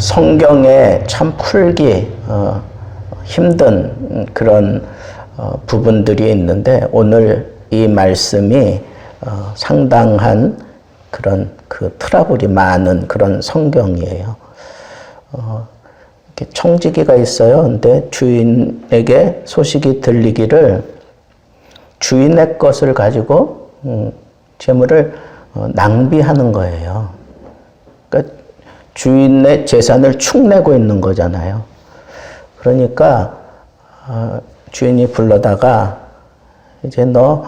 성경에 참 풀기 힘든 그런 부분들이 있는데 오늘 이 말씀이 상당한 그런 그 트러블이 많은 그런 성경이에요. 이렇게 청지기가 있어요. 근데 주인에게 소식이 들리기를 주인의 것을 가지고 재물을 낭비하는 거예요. 그러니까 주인의 재산을 축내고 있는 거잖아요. 그러니까 주인이 불러다가 이제 너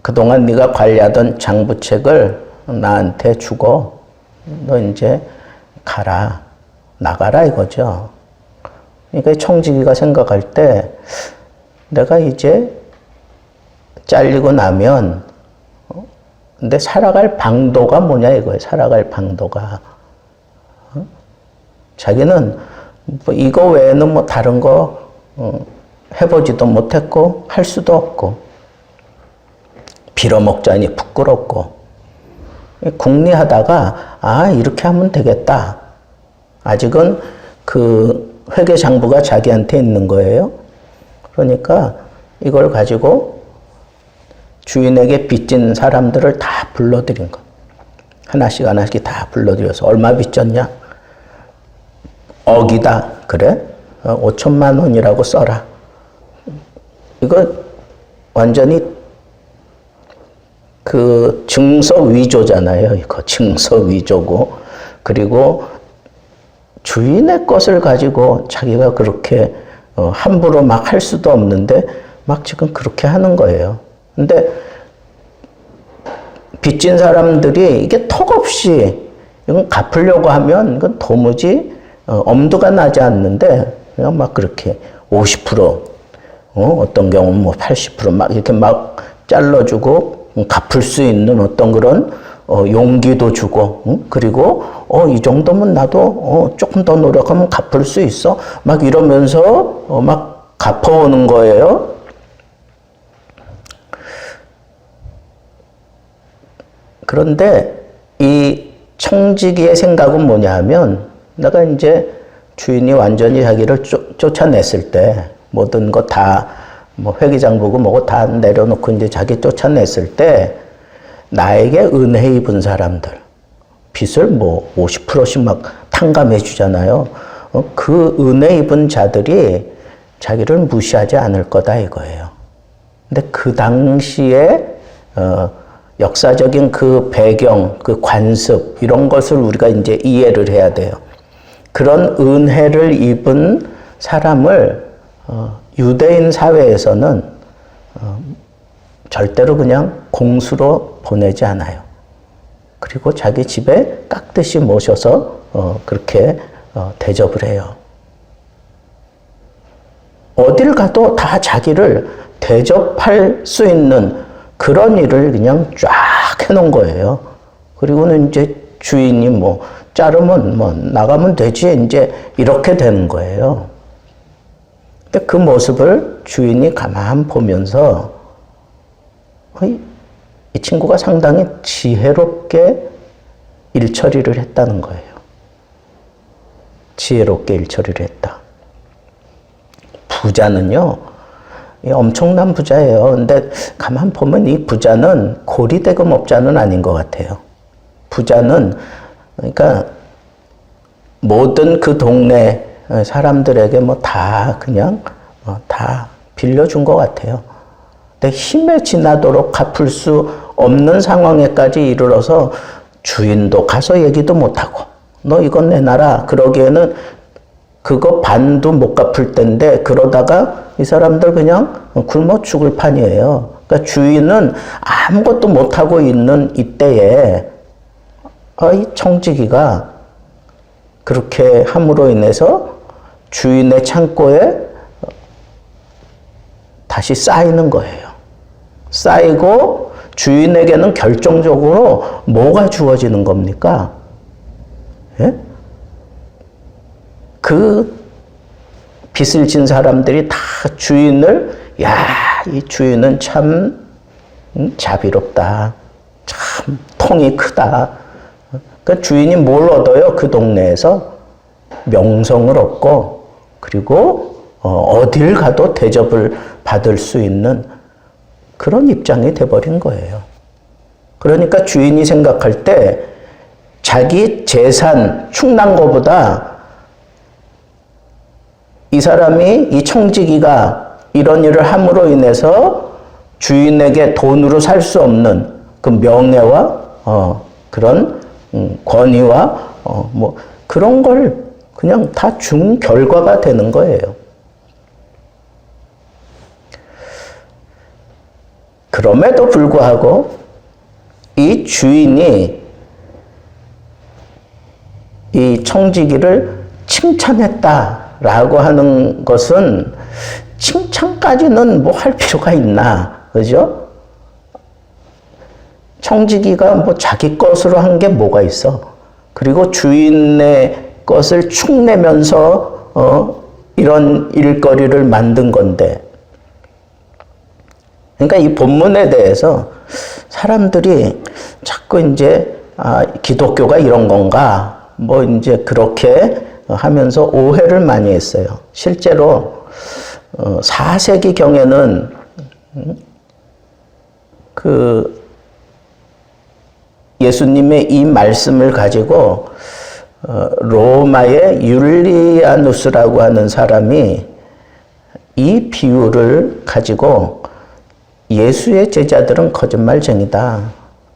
그동안 네가 관리하던 장부책을 나한테 주고 너 이제 가라, 나가라 이거죠. 그러니까 청지기가 생각할 때 내가 이제 잘리고 나면 근데 살아갈 방도가 뭐냐 이거예요. 살아갈 방도가. 자기는 뭐 이거 외에는 뭐 다른 거 해보지도 못했고 할 수도 없고 빌어먹자니 부끄럽고 궁리하다가 이렇게 하면 되겠다. 아직은 그 회계장부가 자기한테 있는 거예요. 그러니까 이걸 가지고 주인에게 빚진 사람들을 다 불러들인 거. 하나씩 하나씩 다 불러들여서 얼마 빚졌냐? 억이다. 그래? 5천만 원이라고 써라. 이거 완전히 그 증서 위조잖아요. 이거 증서 위조고. 그리고 주인의 것을 가지고 자기가 그렇게 함부로 막 할 수도 없는데 막 지금 그렇게 하는 거예요. 근데 빚진 사람들이 이게 턱없이 이건 갚으려고 하면 이건 도무지 엄두가 나지 않는데 그냥 막 그렇게 50% 어떤 경우는 뭐 80% 막 이렇게 막 잘라주고 갚을 수 있는 어떤 그런 용기도 주고 그리고 이 정도면 나도 조금 더 노력하면 갚을 수 있어 막 이러면서 막 갚아오는 거예요. 그런데 이 청지기의 생각은 뭐냐 하면 내가 이제 주인이 완전히 자기를 쫓아냈을 때 모든 거 다 뭐 회계장부고 뭐고 다 내려놓고 이제 자기 쫓아냈을 때 나에게 은혜 입은 사람들 빚을 뭐 50%씩 막 탕감해 주잖아요. 그 은혜 입은 자들이 자기를 무시하지 않을 거다 이거예요. 근데 그 당시에 역사적인 그 배경, 그 관습 이런 것을 우리가 이제 이해를 해야 돼요. 그런 은혜를 입은 사람을 유대인 사회에서는 절대로 그냥 공수로 보내지 않아요. 그리고 자기 집에 깍듯이 모셔서 그렇게 대접을 해요. 어딜 가도 다 자기를 대접할 수 있는 그런 일을 그냥 쫙 해놓은 거예요. 그리고는 이제 주인이 뭐 자르면 뭐 나가면 되지 이제 이렇게 되는 거예요. 근데 그 모습을 주인이 가만 보면서 이 친구가 상당히 지혜롭게 일처리를 했다는 거예요. 지혜롭게 일처리를 했다. 부자는요. 엄청난 부자예요. 근데 가만 보면 이 부자는 고리대금업자는 아닌 것 같아요. 부자는 그러니까 모든 그 동네 사람들에게 뭐 다 그냥 다 빌려준 것 같아요. 근데 힘에 지나도록 갚을 수 없는 상황에까지 이르러서 주인도 가서 얘기도 못하고 너 이건 내놔라. 그러기에는 그거 반도 못 갚을 텐데 그러다가 이 사람들 그냥 굶어 죽을 판이에요. 그러니까 주인은 아무것도 못하고 있는 이때에 이 청지기가 그렇게 함으로 인해서 주인의 창고에 다시 쌓이는 거예요. 쌓이고 주인에게는 결정적으로 뭐가 주어지는 겁니까? 예? 그 빚을 진 사람들이 다 주인을 이 주인은 참 자비롭다. 참 통이 크다. 그러니까 주인이 뭘 얻어요? 그 동네에서 명성을 얻고, 그리고 어딜 가도 대접을 받을 수 있는 그런 입장이 돼버린 거예요. 그러니까 주인이 생각할 때 자기 재산 충난 거보다 이 사람이, 이 청지기가 이런 일을 함으로 인해서 주인에게 돈으로 살 수 없는 그 명예와 그런 권위와 뭐 그런 걸 그냥 다 준 결과가 되는 거예요. 그럼에도 불구하고 이 주인이 이 청지기를 칭찬했다라고 하는 것은 칭찬까지는 뭐 할 필요가 있나, 그죠? 청지기가 뭐 자기 것으로 한 게 뭐가 있어? 그리고 주인의 것을 축내면서 이런 일거리를 만든 건데, 그러니까 이 본문에 대해서 사람들이 자꾸 이제 기독교가 이런 건가? 뭐 이제 그렇게 하면서 오해를 많이 했어요. 실제로 4세기 경에는 그 예수님의 이 말씀을 가지고 로마의 율리아누스라고 하는 사람이 이 비유를 가지고 예수의 제자들은 거짓말쟁이다,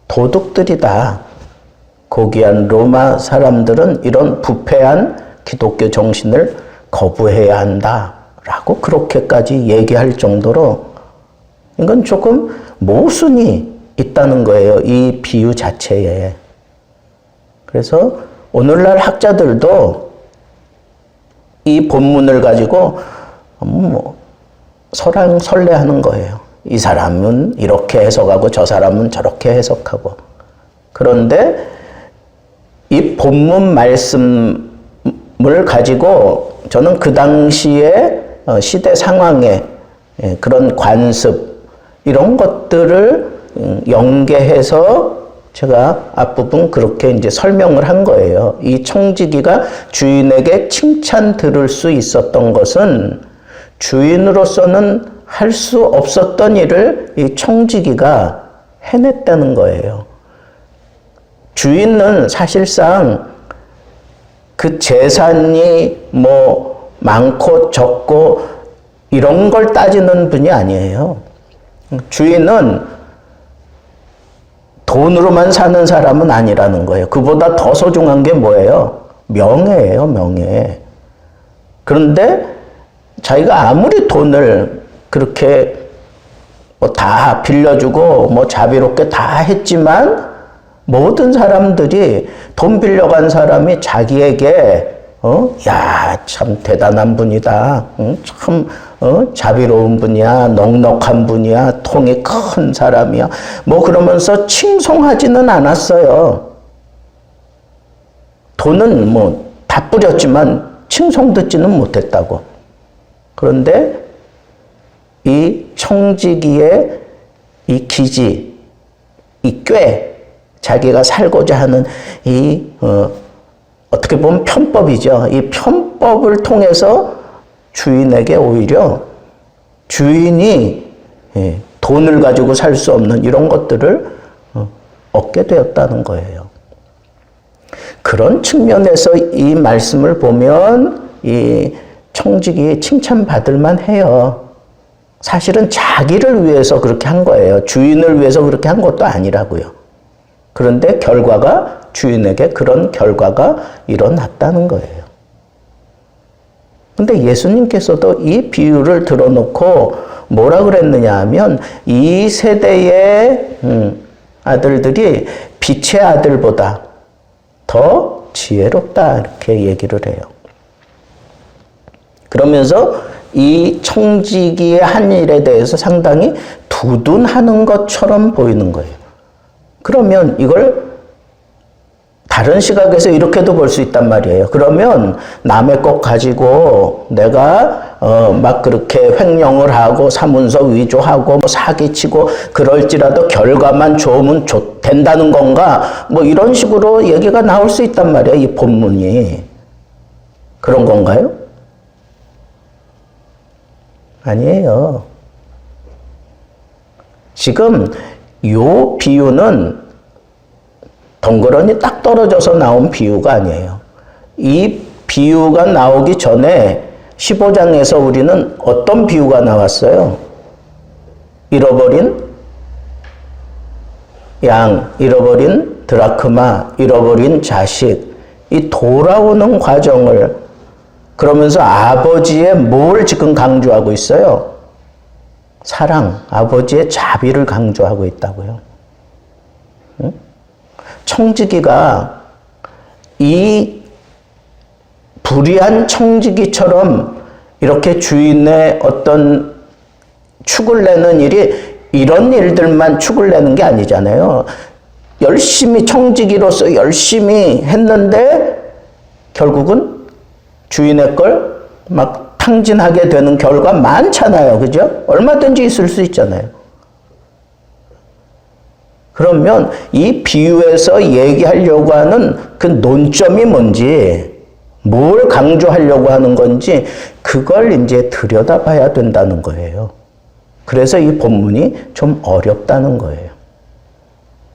도둑들이다, 고귀한 로마 사람들은 이런 부패한 기독교 정신을 거부해야 한다라고 그렇게까지 얘기할 정도로 이건 조금 모순이 있다는 거예요, 이 비유 자체에. 그래서 오늘날 학자들도 이 본문을 가지고 설레하는 거예요. 이 사람은 이렇게 해석하고 저 사람은 저렇게 해석하고. 그런데 이 본문 말씀을 가지고 저는 그 당시의 시대 상황에 그런 관습, 이런 것들을 연계해서 제가 앞부분 그렇게 이제 설명을 한 거예요. 이 청지기가 주인에게 칭찬 들을 수 있었던 것은 주인으로서는 할 수 없었던 일을 이 청지기가 해냈다는 거예요. 주인은 사실상 그 재산이 뭐 많고 적고 이런 걸 따지는 분이 아니에요. 주인은 돈으로만 사는 사람은 아니라는 거예요. 그보다 더 소중한 게 뭐예요? 명예예요, 명예. 그런데 자기가 아무리 돈을 그렇게 뭐 다 빌려주고 뭐 자비롭게 다 했지만 모든 사람들이 돈 빌려간 사람이 자기에게 야, 참 대단한 분이다. 참 자비로운 분이야. 넉넉한 분이야. 통이 큰 사람이야. 뭐 그러면서 칭송하지는 않았어요. 돈은 뭐 다 뿌렸지만 칭송 듣지는 못했다고. 그런데 이 청지기의 이 기지, 이 꾀, 자기가 살고자 하는 이 어떻게 보면 편법이죠. 이 편법을 통해서 주인에게 오히려 주인이 돈을 가지고 살 수 없는 이런 것들을 얻게 되었다는 거예요. 그런 측면에서 이 말씀을 보면 이 청지기 칭찬받을 만해요. 사실은 자기를 위해서 그렇게 한 거예요. 주인을 위해서 그렇게 한 것도 아니라고요. 그런데 결과가 주인에게 그런 결과가 일어났다는 거예요. 근데 예수님께서도 이 비유를 들어놓고 뭐라 그랬느냐 하면 이 세대의 아들들이 빛의 아들보다 더 지혜롭다 이렇게 얘기를 해요. 그러면서 이 청지기의 한 일에 대해서 상당히 두둔하는 것처럼 보이는 거예요. 그러면 이걸 다른 시각에서 이렇게도 볼 수 있단 말이에요. 그러면 남의 것 가지고 내가 막 그렇게 횡령을 하고 사문서 위조하고 뭐 사기치고 그럴지라도 결과만 좋으면 된다는 건가? 뭐 이런 식으로 얘기가 나올 수 있단 말이에요. 이 본문이. 그런 건가요? 아니에요. 지금 요 비유는 덩그러니 딱 떨어져서 나온 비유가 아니에요. 이 비유가 나오기 전에 15장에서 우리는 어떤 비유가 나왔어요? 잃어버린 양, 잃어버린 드라크마, 잃어버린 자식, 이 돌아오는 과정을 그러면서 아버지의 뭘 지금 강조하고 있어요? 사랑, 아버지의 자비를 강조하고 있다고요. 응? 청지기가 이 불의한 청지기처럼 이렇게 주인의 어떤 축을 내는 일이 이런 일들만 축을 내는 게 아니잖아요. 열심히 청지기로서 열심히 했는데 결국은 주인의 걸 막 탕진하게 되는 결과 많잖아요. 그죠? 얼마든지 있을 수 있잖아요. 그러면 이 비유에서 얘기하려고 하는 그 논점이 뭔지, 뭘 강조하려고 하는 건지 그걸 이제 들여다봐야 된다는 거예요. 그래서 이 본문이 좀 어렵다는 거예요.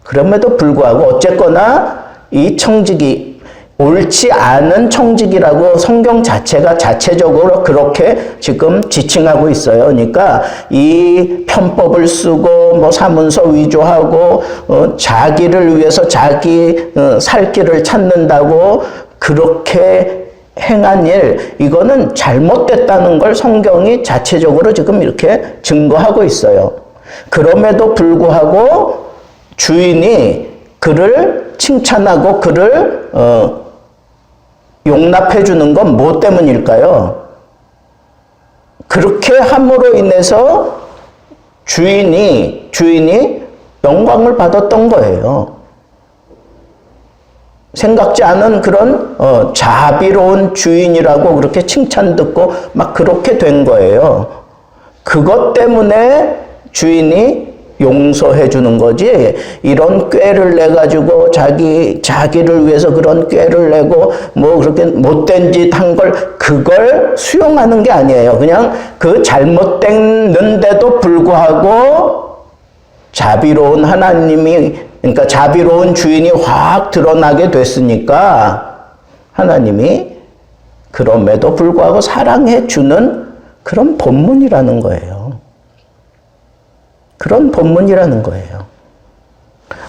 그럼에도 불구하고 어쨌거나 이 청지기, 옳지 않은 청지기라고 성경 자체가 자체적으로 그렇게 지금 지칭하고 있어요. 그러니까 이 편법을 쓰고 뭐 사문서 위조하고 자기를 위해서 자기 살 길을 찾는다고 그렇게 행한 일, 이거는 잘못됐다는 걸 성경이 자체적으로 지금 이렇게 증거하고 있어요. 그럼에도 불구하고 주인이 그를 칭찬하고 그를 용납해 주는 건 뭐 때문일까요? 그렇게 함으로 인해서 주인이 영광을 받았던 거예요. 생각지 않은 그런 자비로운 주인이라고 그렇게 칭찬 듣고 막 그렇게 된 거예요. 그것 때문에 주인이 용서해 주는 거지, 이런 꾀를 내 가지고 자기를 위해서 그런 꾀를 내고 뭐 그렇게 못된 짓 한 걸 그걸 수용하는 게 아니에요. 그냥 그 잘못됐는데도 불구하고 자비로운 하나님이, 그러니까 자비로운 주인이 확 드러나게 됐으니까 하나님이 그럼에도 불구하고 사랑해 주는 그런 본문이라는 거예요. 그런 본문이라는 거예요.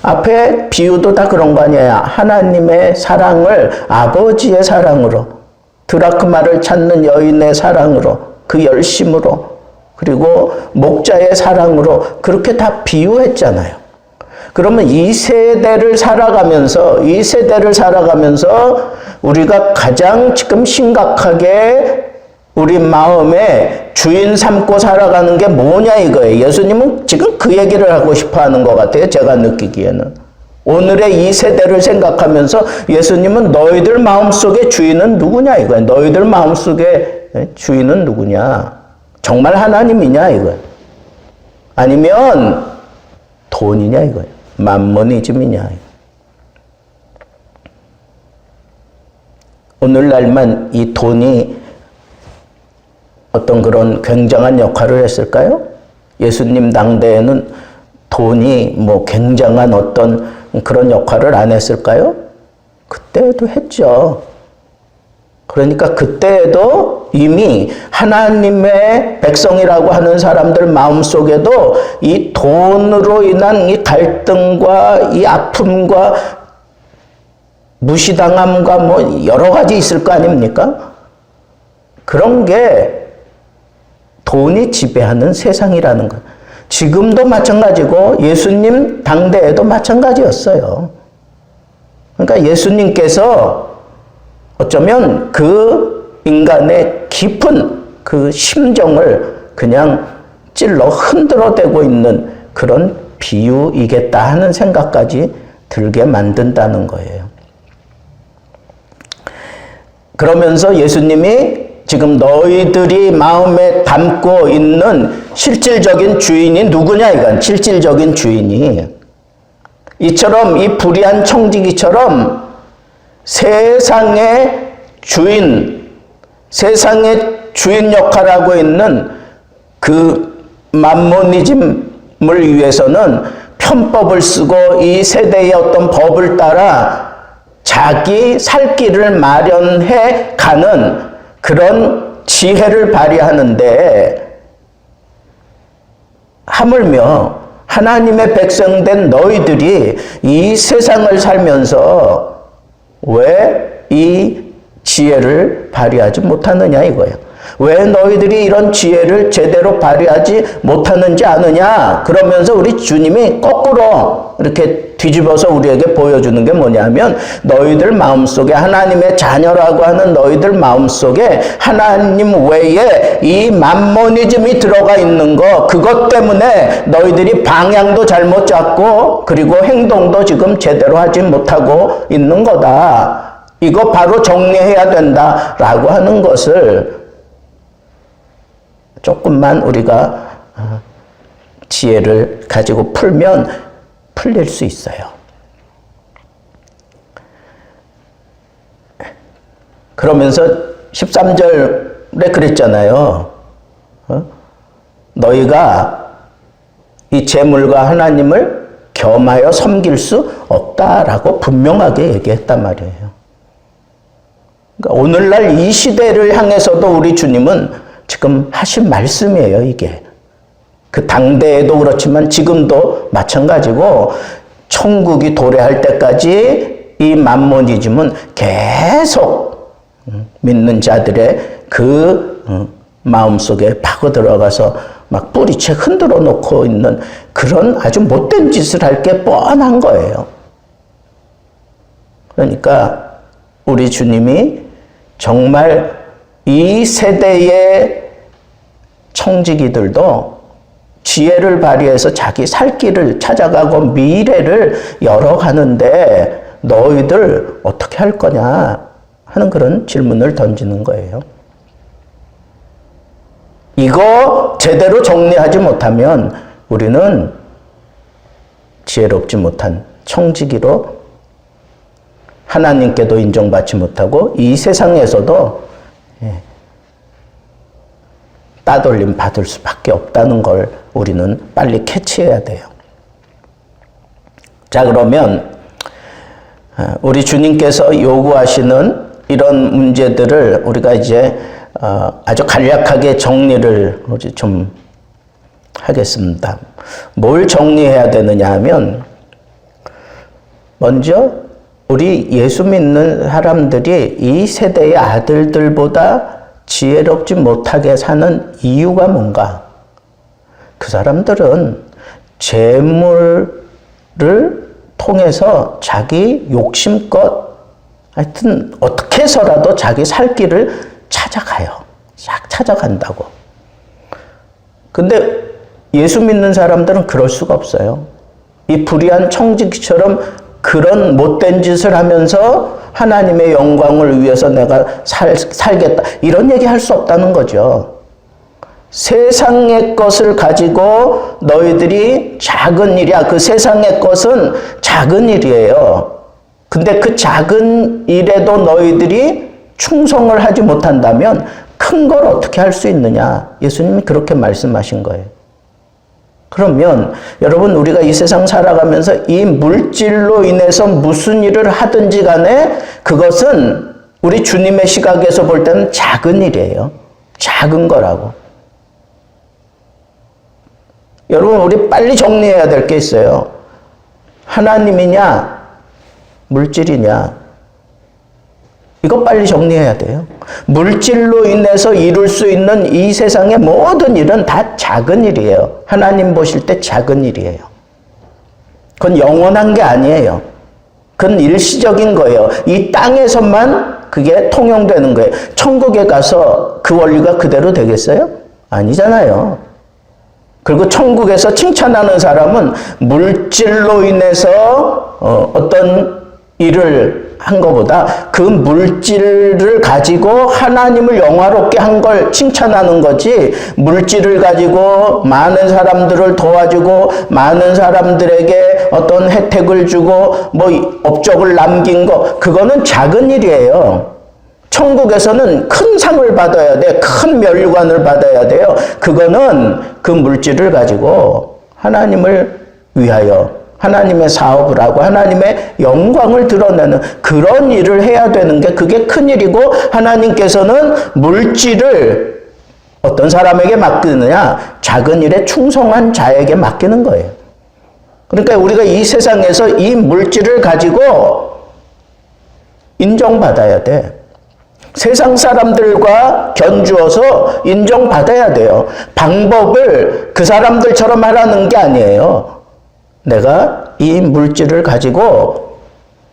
앞에 비유도 다 그런 거 아니에요. 하나님의 사랑을 아버지의 사랑으로, 드라크마를 찾는 여인의 사랑으로, 그 열심으로, 그리고 목자의 사랑으로 그렇게 다 비유했잖아요. 그러면 이 세대를 살아가면서 우리가 가장 지금 심각하게 우리 마음에 주인 삼고 살아가는 게 뭐냐 이거예요. 예수님은 지금 그 얘기를 하고 싶어 하는 것 같아요. 제가 느끼기에는. 오늘의 이 세대를 생각하면서 예수님은 너희들 마음속에 주인은 누구냐 이거예요. 너희들 마음속에 주인은 누구냐. 정말 하나님이냐 이거예요. 아니면 돈이냐 이거예요. 맘모니즘이냐. 오늘날만 이 돈이 어떤 그런 굉장한 역할을 했을까요? 예수님 당대에는 돈이 뭐 굉장한 어떤 그런 역할을 안 했을까요? 그때도 했죠. 그러니까 그때에도 이미 하나님의 백성이라고 하는 사람들 마음속에도 이 돈으로 인한 이 갈등과 이 아픔과 무시당함과 뭐 여러 가지 있을 거 아닙니까? 그런 게 돈이 지배하는 세상이라는 것. 지금도 마찬가지고 예수님 당대에도 마찬가지였어요. 그러니까 예수님께서 어쩌면 그 인간의 깊은 그 심정을 그냥 찔러 흔들어대고 있는 그런 비유이겠다 하는 생각까지 들게 만든다는 거예요. 그러면서 예수님이 지금 너희들이 마음에 담고 있는 실질적인 주인이 누구냐 이건. 실질적인 주인이. 이처럼 이 불의한 청지기처럼 세상의 주인, 세상의 주인 역할하고 있는 그 맘모니즘을 위해서는 편법을 쓰고 이 세대의 어떤 법을 따라 자기 살 길을 마련해 가는 그런 지혜를 발휘하는데, 하물며 하나님의 백성된 너희들이 이 세상을 살면서 왜 이 지혜를 발휘하지 못하느냐 이거예요. 왜 너희들이 이런 지혜를 제대로 발휘하지 못하는지 아느냐? 그러면서 우리 주님이 거꾸로 이렇게 뒤집어서 우리에게 보여주는 게 뭐냐면, 너희들 마음속에, 하나님의 자녀라고 하는 너희들 마음속에 하나님 외에 이 맘모니즘이 들어가 있는 거, 그것 때문에 너희들이 방향도 잘못 잡고 그리고 행동도 지금 제대로 하지 못하고 있는 거다. 이거 바로 정리해야 된다라고 하는 것을 조금만 우리가 지혜를 가지고 풀면 풀릴 수 있어요. 그러면서 13절에 그랬잖아요. 너희가 이 재물과 하나님을 겸하여 섬길 수 없다라고 분명하게 얘기했단 말이에요. 그러니까 오늘날 이 시대를 향해서도 우리 주님은 지금 하신 말씀이에요, 이게. 그 당대에도 그렇지만 지금도 마찬가지고, 천국이 도래할 때까지 이 맘모니즘은 계속 믿는 자들의 그 마음속에 파고들어가서 막 뿌리채 흔들어 놓고 있는 그런 아주 못된 짓을 할 게 뻔한 거예요. 그러니까 우리 주님이 정말 이 세대의 청지기들도 지혜를 발휘해서 자기 살 길을 찾아가고 미래를 열어가는데 너희들 어떻게 할 거냐 하는 그런 질문을 던지는 거예요. 이거 제대로 정리하지 못하면 우리는 지혜롭지 못한 청지기로 하나님께도 인정받지 못하고 이 세상에서도 따돌림 받을 수밖에 없다는 걸 우리는 빨리 캐치해야 돼요. 자, 그러면 우리 주님께서 요구하시는 이런 문제들을 우리가 이제 아주 간략하게 정리를 좀 하겠습니다. 뭘 정리해야 되느냐 하면, 먼저 우리 예수 믿는 사람들이 이 세대의 아들들보다 지혜롭지 못하게 사는 이유가 뭔가? 그 사람들은 재물을 통해서 자기 욕심껏 하여튼 어떻게 해서라도 자기 살 길을 찾아가요. 싹 찾아간다고. 근데 예수 믿는 사람들은 그럴 수가 없어요. 이 불의한 청지기처럼 그런 못된 짓을 하면서 하나님의 영광을 위해서 내가 살겠다, 이런 얘기 할 수 없다는 거죠. 세상의 것을 가지고 너희들이 작은 일이야. 그 세상의 것은 작은 일이에요. 근데 그 작은 일에도 너희들이 충성을 하지 못한다면 큰 걸 어떻게 할 수 있느냐. 예수님이 그렇게 말씀하신 거예요. 그러면 여러분, 우리가 이 세상 살아가면서 이 물질로 인해서 무슨 일을 하든지 간에 그것은 우리 주님의 시각에서 볼 때는 작은 일이에요. 작은 거라고. 여러분, 우리 빨리 정리해야 될 게 있어요. 하나님이냐 물질이냐, 이거 빨리 정리해야 돼요. 물질로 인해서 이룰 수 있는 이 세상의 모든 일은 다 작은 일이에요. 하나님 보실 때 작은 일이에요. 그건 영원한 게 아니에요. 그건 일시적인 거예요. 이 땅에서만 그게 통용되는 거예요. 천국에 가서 그 원리가 그대로 되겠어요? 아니잖아요. 그리고 천국에서 칭찬하는 사람은 물질로 인해서 어떤 일을 한 것보다 그 물질을 가지고 하나님을 영화롭게 한 걸 칭찬하는 거지, 물질을 가지고 많은 사람들을 도와주고 많은 사람들에게 어떤 혜택을 주고 뭐 업적을 남긴 거, 그거는 작은 일이에요. 천국에서는 큰 상을 받아야 돼. 큰 면류관을 받아야 돼요. 그거는 그 물질을 가지고 하나님을 위하여 하나님의 사업을 하고 하나님의 영광을 드러내는 그런 일을 해야 되는 게, 그게 큰일이고, 하나님께서는 물질을 어떤 사람에게 맡기느냐? 작은 일에 충성한 자에게 맡기는 거예요. 그러니까 우리가 이 세상에서 이 물질을 가지고 인정받아야 돼. 세상 사람들과 견주어서 인정받아야 돼요. 방법을 그 사람들처럼 하라는 게 아니에요. 내가 이 물질을 가지고,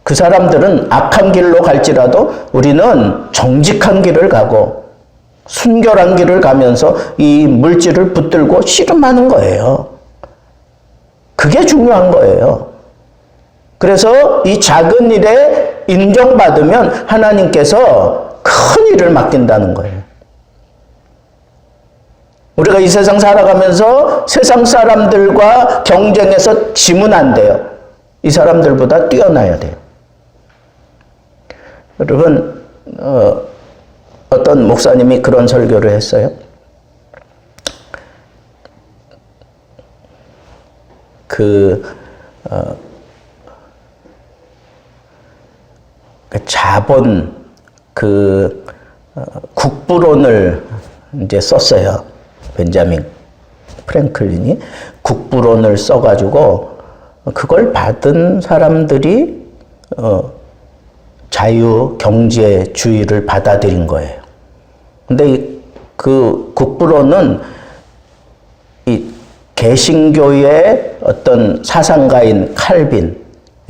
그 사람들은 악한 길로 갈지라도 우리는 정직한 길을 가고 순결한 길을 가면서 이 물질을 붙들고 씨름하는 거예요. 그게 중요한 거예요. 그래서 이 작은 일에 인정받으면 하나님께서 큰 일을 맡긴다는 거예요. 우리가 이 세상 살아가면서 세상 사람들과 경쟁해서 지면 안 돼요. 이 사람들보다 뛰어나야 돼요. 여러분, 어떤 목사님이 그런 설교를 했어요. 자본, 국부론을 이제 썼어요. 벤자민 프랭클린이 국부론을 써가지고 그걸 받은 사람들이 자유경제주의를 받아들인 거예요. 근데 그 국부론은 이 개신교의 어떤 사상가인 칼빈,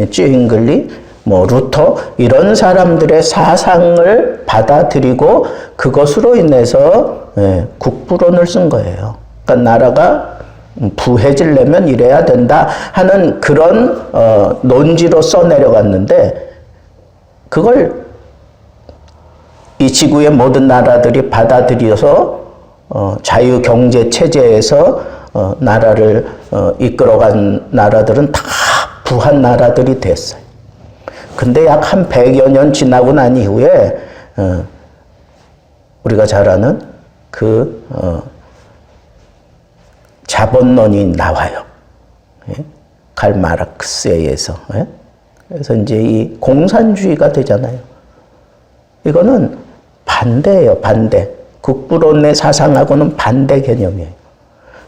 쥐잉글리, 루터, 이런 사람들의 사상을 받아들이고 그것으로 인해서 국부론을 쓴 거예요. 그러니까 나라가 부해지려면 이래야 된다 하는 그런 논지로 써내려갔는데, 그걸 이 지구의 모든 나라들이 받아들여서 자유경제체제에서 나라를 이끌어간 나라들은 다 부한 나라들이 됐어요. 근데 약 한 100여 년 지나고 난 이후에 우리가 잘 아는 자본론이 나와요. 칼 마르크스에 의해서. 그래서 이제 이 공산주의가 되잖아요. 이거는 반대예요, 반대. 국부론의 사상하고는 반대 개념이에요.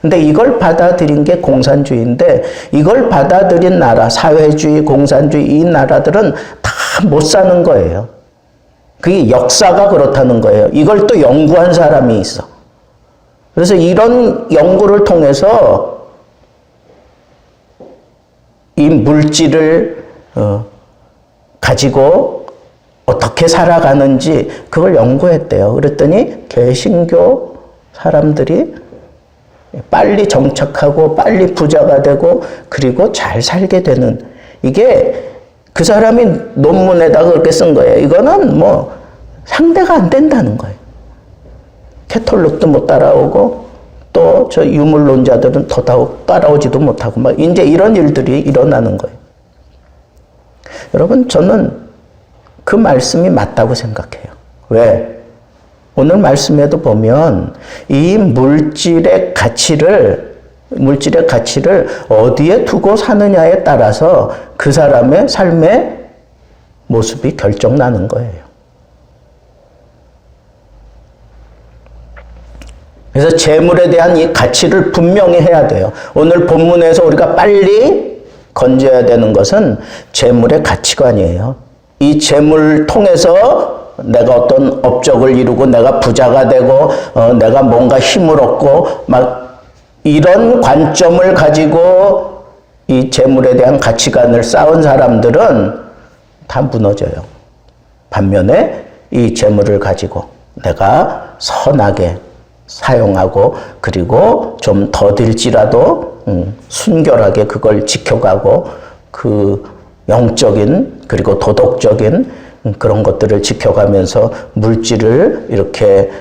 근데 이걸 받아들인 게 공산주의인데, 이걸 받아들인 나라, 사회주의, 공산주의, 이 나라들은 다 못 사는 거예요. 그게 역사가 그렇다는 거예요. 이걸 또 연구한 사람이 있어. 그래서 이런 연구를 통해서 이 물질을 가지고 어떻게 살아가는지 그걸 연구했대요. 그랬더니 개신교 사람들이 빨리 정착하고 빨리 부자가 되고 그리고 잘 살게 되는, 이게 그 사람이 논문에다가 그렇게 쓴 거예요. 이거는 상대가 안 된다는 거예요. 캐톨릭도 못 따라오고 또 저 유물론자들은 더더욱 따라오지도 못하고 이제 이런 일들이 일어나는 거예요. 여러분, 저는 그 말씀이 맞다고 생각해요. 왜? 오늘 말씀에도 보면 이 물질의 가치를 어디에 두고 사느냐에 따라서 그 사람의 삶의 모습이 결정나는 거예요. 그래서 재물에 대한 이 가치를 분명히 해야 돼요. 오늘 본문에서 우리가 빨리 건져야 되는 것은 재물의 가치관이에요. 이 재물을 통해서 내가 어떤 업적을 이루고 내가 부자가 되고 내가 뭔가 힘을 얻고 이런 관점을 가지고 이 재물에 대한 가치관을 쌓은 사람들은 다 무너져요. 반면에 이 재물을 가지고 내가 선하게 사용하고 그리고 좀 더딜지라도 순결하게 그걸 지켜가고 그 영적인 그리고 도덕적인 그런 것들을 지켜가면서 물질을 이렇게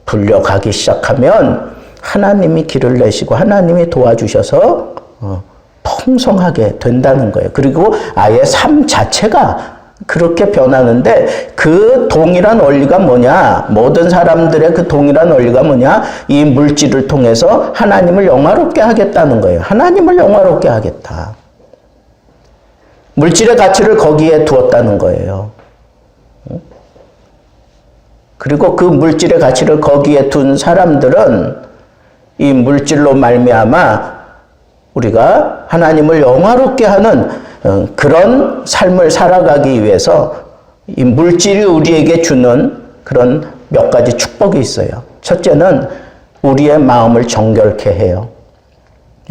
불려가기 시작하면 하나님이 길을 내시고 하나님이 도와주셔서 풍성하게 된다는 거예요. 그리고 아예 삶 자체가 그렇게 변하는데 그 동일한 원리가 뭐냐? 모든 사람들의 그 동일한 원리가 뭐냐? 이 물질을 통해서 하나님을 영화롭게 하겠다는 거예요. 하나님을 영화롭게 하겠다. 물질의 가치를 거기에 두었다는 거예요. 그리고 그 물질의 가치를 거기에 둔 사람들은 이 물질로 말미암아 우리가 하나님을 영화롭게 하는 그런 삶을 살아가기 위해서 이 물질이 우리에게 주는 그런 몇 가지 축복이 있어요. 첫째는 우리의 마음을 정결케 해요.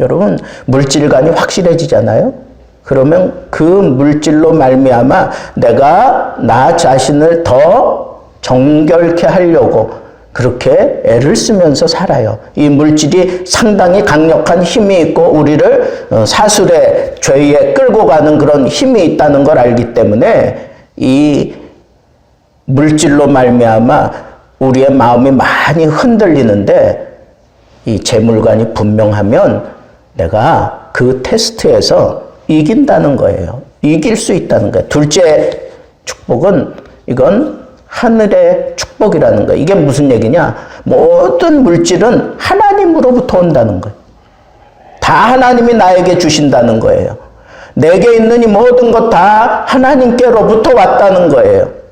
여러분, 물질관이 확실해지잖아요? 그러면 그 물질로 말미암아 내가 나 자신을 더 정결케 하려고 그렇게 애를 쓰면서 살아요. 이 물질이 상당히 강력한 힘이 있고 우리를 사술의 죄에 끌고 가는 그런 힘이 있다는 걸 알기 때문에 이 물질로 말미암아 우리의 마음이 많이 흔들리는데 이 재물관이 분명하면 내가 그 테스트에서 이긴다는 거예요. 이길 수 있다는 거예요. 둘째 축복은 이건 하늘의 축복이라는 거예요. 이게 무슨 얘기냐? 모든 물질은 하나님으로부터 온다는 거예요. 다 하나님이 나에게 주신다는 거예요. 내게 있는 이 모든 것 다 하나님께로부터 왔다는 거예요.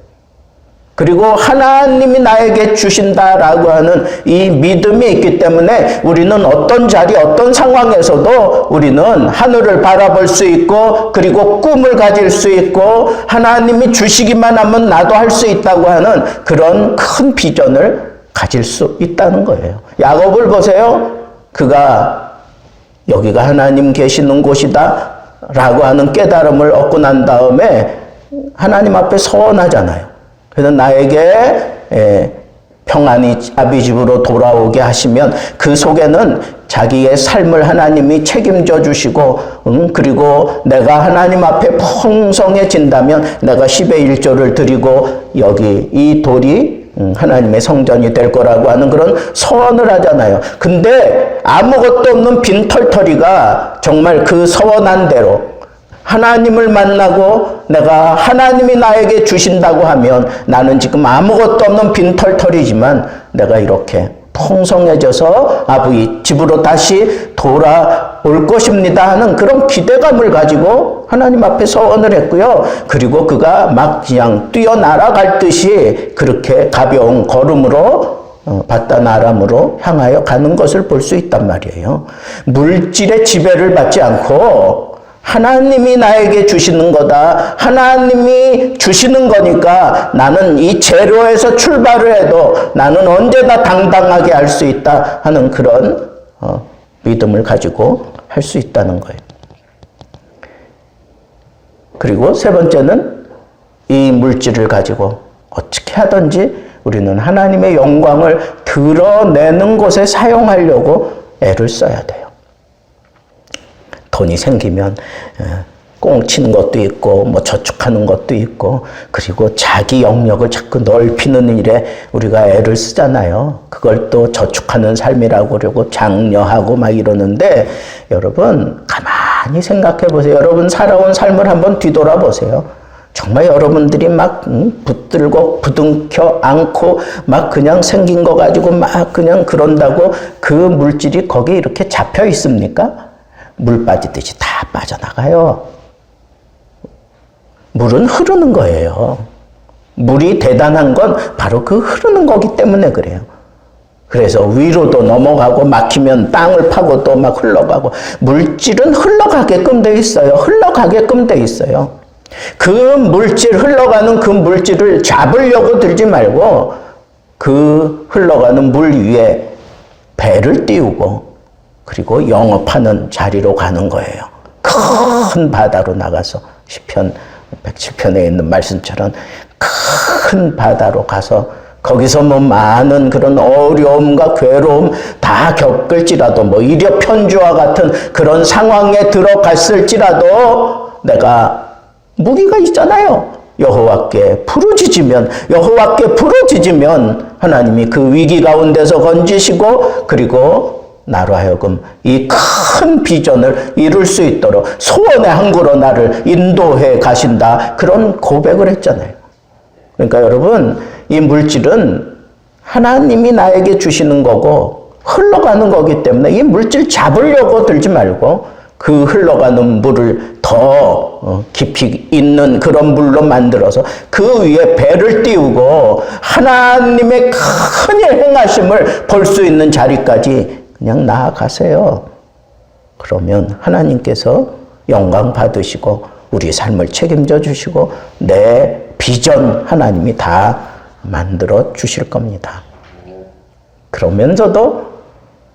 그리고 하나님이 나에게 주신다라고 하는 이 믿음이 있기 때문에 우리는 어떤 자리, 어떤 상황에서도 우리는 하늘을 바라볼 수 있고 그리고 꿈을 가질 수 있고 하나님이 주시기만 하면 나도 할 수 있다고 하는 그런 큰 비전을 가질 수 있다는 거예요. 야곱을 보세요. 그가 여기가 하나님 계시는 곳이다 라고 하는 깨달음을 얻고 난 다음에 하나님 앞에 서원하잖아요. 그래서 나에게 평안히 아비 집으로 돌아오게 하시면 그 속에는 자기의 삶을 하나님이 책임져 주시고 그리고 내가 하나님 앞에 풍성해진다면 내가 10의 1조를 드리고 여기 이 돌이 하나님의 성전이 될 거라고 하는 그런 서원을 하잖아요. 근데 아무것도 없는 빈털터리가 정말 그 서원한 대로 하나님을 만나고 내가 하나님이 나에게 주신다고 하면 나는 지금 아무것도 없는 빈털터리지만 내가 이렇게 풍성해져서 아버지 집으로 다시 돌아올 것입니다 하는 그런 기대감을 가지고 하나님 앞에 서원을 했고요. 그리고 그가 막 그냥 뛰어날아갈 듯이 그렇게 가벼운 걸음으로 바단 아람으로 향하여 가는 것을 볼 수 있단 말이에요. 물질의 지배를 받지 않고 하나님이 나에게 주시는 거다. 하나님이 주시는 거니까 나는 이 재료에서 출발을 해도 나는 언제나 당당하게 할 수 있다 하는 그런 믿음을 가지고 할 수 있다는 거예요. 그리고 세 번째는 이 물질을 가지고 어떻게 하든지 우리는 하나님의 영광을 드러내는 곳에 사용하려고 애를 써야 돼요. 돈이 생기면 꽁치는 것도 있고 뭐 저축하는 것도 있고 그리고 자기 영역을 자꾸 넓히는 일에 우리가 애를 쓰잖아요. 그걸 또 저축하는 삶이라고 그러고 장려하고 막 이러는데 여러분 가만히 생각해 보세요. 여러분 살아온 삶을 한번 뒤돌아보세요. 정말 여러분들이 막 붙들고 부둥켜 안고 막 그냥 생긴 거 가지고 막 그냥 그런다고 그 물질이 거기 이렇게 잡혀 있습니까? 물 빠지듯이 다 빠져나가요. 물은 흐르는 거예요. 물이 대단한 건 바로 그 흐르는 거기 때문에 그래요. 그래서 위로도 넘어가고 막히면 땅을 파고 또 막 흘러가고 물질은 흘러가게끔 돼 있어요. 흘러가게끔 돼 있어요. 그 물질 흘러가는 그 물질을 잡으려고 들지 말고 그 흘러가는 물 위에 배를 띄우고 그리고 영업하는 자리로 가는 거예요. 큰 바다로 나가서 시편 107편에 있는 말씀처럼 큰 바다로 가서 거기서 뭐 많은 그런 어려움과 괴로움 다 겪을지라도 뭐 이력 편주와 같은 그런 상황에 들어갔을지라도 내가 무기가 있잖아요. 여호와께 부르짖으면 하나님이 그 위기 가운데서 건지시고 그리고 나로 하여금 이 큰 비전을 이룰 수 있도록 소원의 항구로 나를 인도해 가신다. 그런 고백을 했잖아요. 그러니까 여러분, 이 물질은 하나님이 나에게 주시는 거고 흘러가는 거기 때문에 이 물질 잡으려고 들지 말고 그 흘러가는 물을 더 깊이 있는 그런 물로 만들어서 그 위에 배를 띄우고 하나님의 큰 일 행하심을 볼 수 있는 자리까지 그냥 나아가세요. 그러면 하나님께서 영광 받으시고 우리 삶을 책임져 주시고 내 비전 하나님이 다 만들어 주실 겁니다. 그러면서도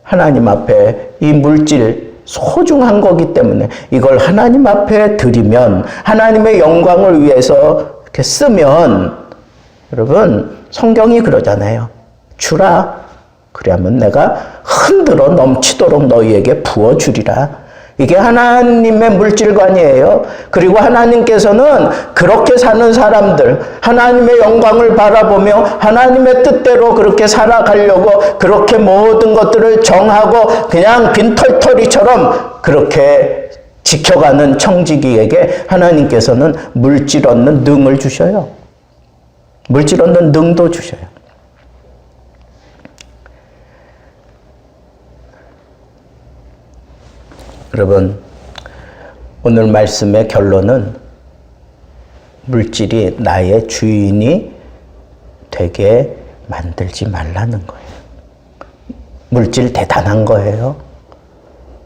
하나님 앞에 이 물질 소중한 거기 때문에 이걸 하나님 앞에 드리면 하나님의 영광을 위해서 이렇게 쓰면 여러분 성경이 그러잖아요. 주라. 그러면 내가 흔들어 넘치도록 너희에게 부어주리라. 이게 하나님의 물질관이에요. 그리고 하나님께서는 그렇게 사는 사람들, 하나님의 영광을 바라보며 하나님의 뜻대로 그렇게 살아가려고 그렇게 모든 것들을 정하고 그냥 빈털터리처럼 그렇게 지켜가는 청지기에게 하나님께서는 물질 얻는 능을 주셔요. 물질 얻는 능도 주셔요. 여러분, 오늘 말씀의 결론은 물질이 나의 주인이 되게 만들지 말라는 거예요. 물질 대단한 거예요.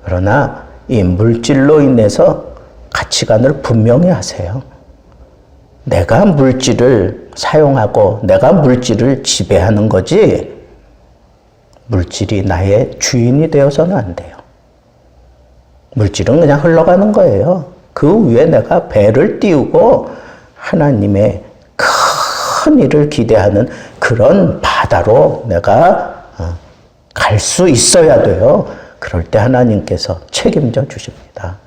그러나 이 물질로 인해서 가치관을 분명히 하세요. 내가 물질을 사용하고 내가 물질을 지배하는 거지 물질이 나의 주인이 되어서는 안 돼요. 물질은 그냥 흘러가는 거예요. 그 위에 내가 배를 띄우고 하나님의 큰 일을 기대하는 그런 바다로 내가 갈 수 있어야 돼요. 그럴 때 하나님께서 책임져 주십니다.